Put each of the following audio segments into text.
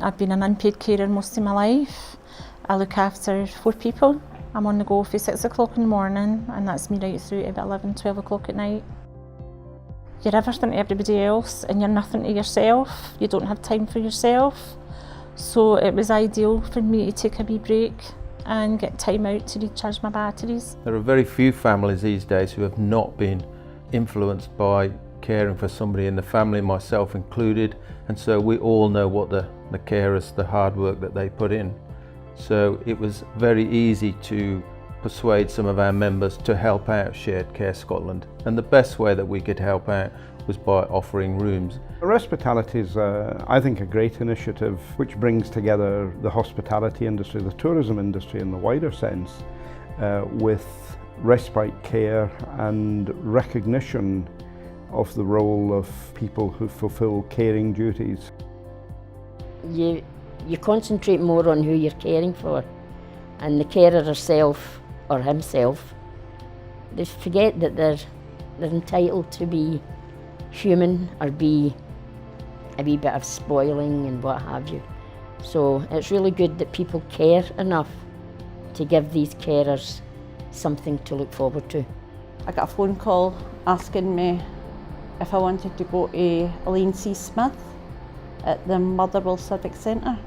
I've been an unpaid carer most of my life. I look after 4 people. I'm on the go for 6 o'clock in the morning, and that's me right through to about 11, 12 o'clock at night. You're everything to everybody else and you're nothing to yourself. You don't have time for yourself. So it was ideal for me to take a wee break and get time out to recharge my batteries. There are very few families these days who have not been influenced by caring for somebody in the family, myself included, and so we all know what the carers, the hard work that they put in. So it was very easy to persuade some of our members to help out Shared Care Scotland, and the best way that we could help out was by offering rooms. Respitality is, I think, a great initiative which brings together the hospitality industry, the tourism industry in the wider sense, with respite care and recognition of the role of people who fulfil caring duties. You concentrate more on who you're caring for, and the carer herself or himself, they forget that they're entitled to be human or be a wee bit of spoiling and what have you. So it's really good that people care enough to give these carers something to look forward to. I got a phone call asking me if I wanted to go to Elaine C. Smith at the Motherwell Civic Centre.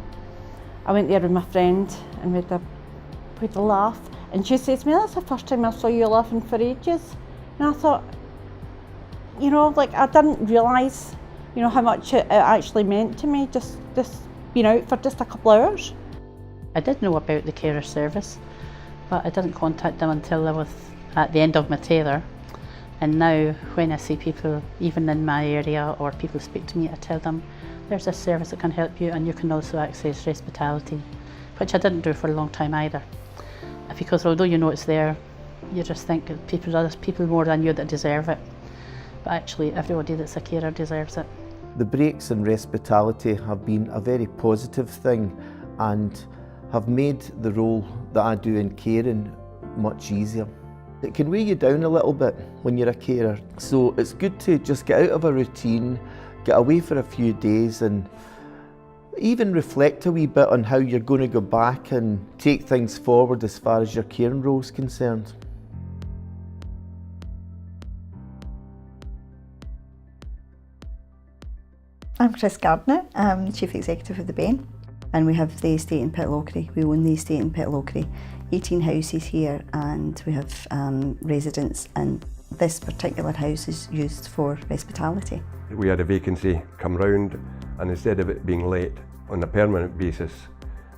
I went there with my friend and we had a laugh, and she says to me, "That's the first time I saw you laughing for ages." And I thought, you know, like I didn't realise, you know, how much it actually meant to me, just being out for just a couple of hours. I did know about the carer service, but I didn't contact them until I was at the end of my tether. And now when I see people, even in my area, or people speak to me, I tell them there's a service that can help you, and you can also access Respitality, which I didn't do for a long time either. Because although you know it's there, you just think there's people more than you that deserve it. But actually everybody that's a carer deserves it. The breaks in Respitality have been a very positive thing and have made the role that I do in caring much easier. It can weigh you down a little bit when you're a carer, so it's good to just get out of a routine, get away for a few days, and even reflect a wee bit on how you're going to go back and take things forward as far as your caring role is concerned. I'm Chris Gardner, I'm Chief Executive of the BAME, and we have the estate in Pitlochry. We own the estate in Pitlochry, 18 houses here, and we have residents, and this particular house is used for Respitality. We had a vacancy come round, and instead of it being let on a permanent basis,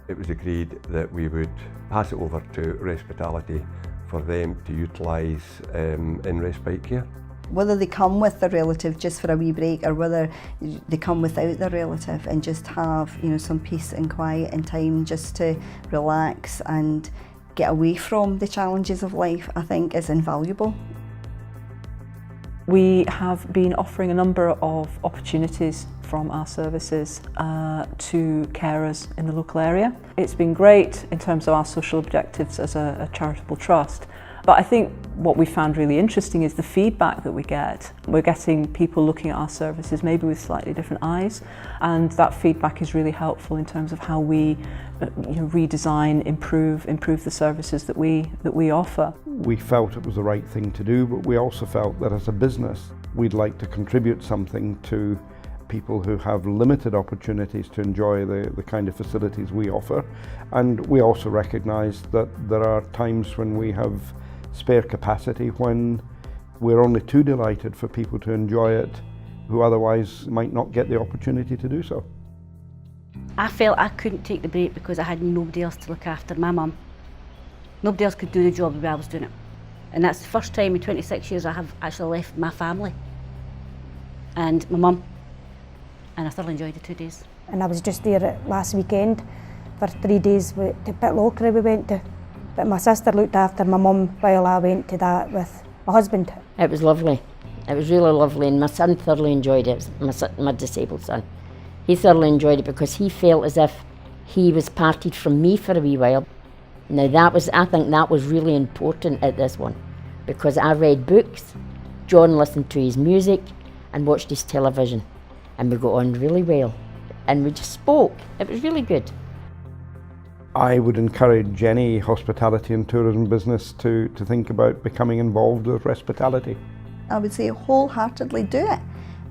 it was agreed that we would pass it over to Respitality for them to utilise in respite care. Whether they come with their relative just for a wee break, or whether they come without their relative and just have, you know, some peace and quiet and time just to relax and get away from the challenges of life, I think is invaluable. We have been offering a number of opportunities from our services to carers in the local area. It's been great in terms of our social objectives as a charitable trust. But I think what we found really interesting is the feedback that we get. We're getting people looking at our services maybe with slightly different eyes, and that feedback is really helpful in terms of how we redesign, improve the services that we offer. We felt it was the right thing to do, but we also felt that as a business we'd like to contribute something to people who have limited opportunities to enjoy the kind of facilities we offer. And we also recognise that there are times when we have spare capacity, when we're only too delighted for people to enjoy it who otherwise might not get the opportunity to do so. I felt I couldn't take the break because I had nobody else to look after my mum. Nobody else could do the job the way I was doing it. And that's the first time in 26 years I have actually left my family and my mum. And I thoroughly enjoyed the 2 days. And I was just there last weekend for 3 days to Pitlochry we went to. But my sister looked after my mum while I went to that with my husband. It was lovely. It was really lovely, and my son thoroughly enjoyed it, my disabled son. He thoroughly enjoyed it because he felt as if he was parted from me for a wee while. Now I think that was really important at this one, because I read books, John listened to his music and watched his television, and we got on really well. and we just spoke. It was really good. I would encourage any hospitality and tourism business to think about becoming involved with Respitality. I would say wholeheartedly do it.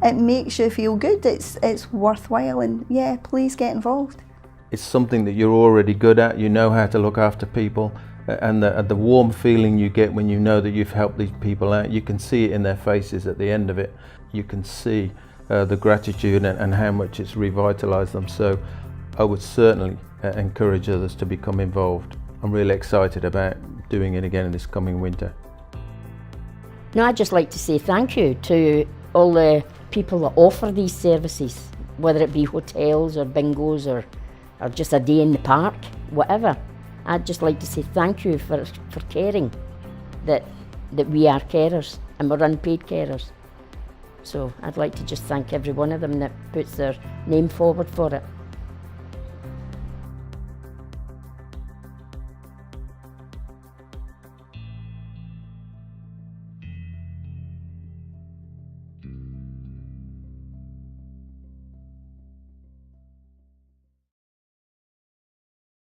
It makes you feel good, it's worthwhile, and yeah, please get involved. It's something that you're already good at, you know how to look after people, and the warm feeling you get when you know that you've helped these people out, you can see it in their faces at the end of it. You can see the gratitude and how much it's revitalised them. So I would certainly encourage others to become involved. I'm really excited about doing it again in this coming winter. No, I'd just like to say thank you to all the people that offer these services, whether it be hotels or bingos or just a day in the park, whatever. I'd just like to say thank you for caring, that we are carers and we're unpaid carers. So I'd like to just thank every one of them that puts their name forward for it.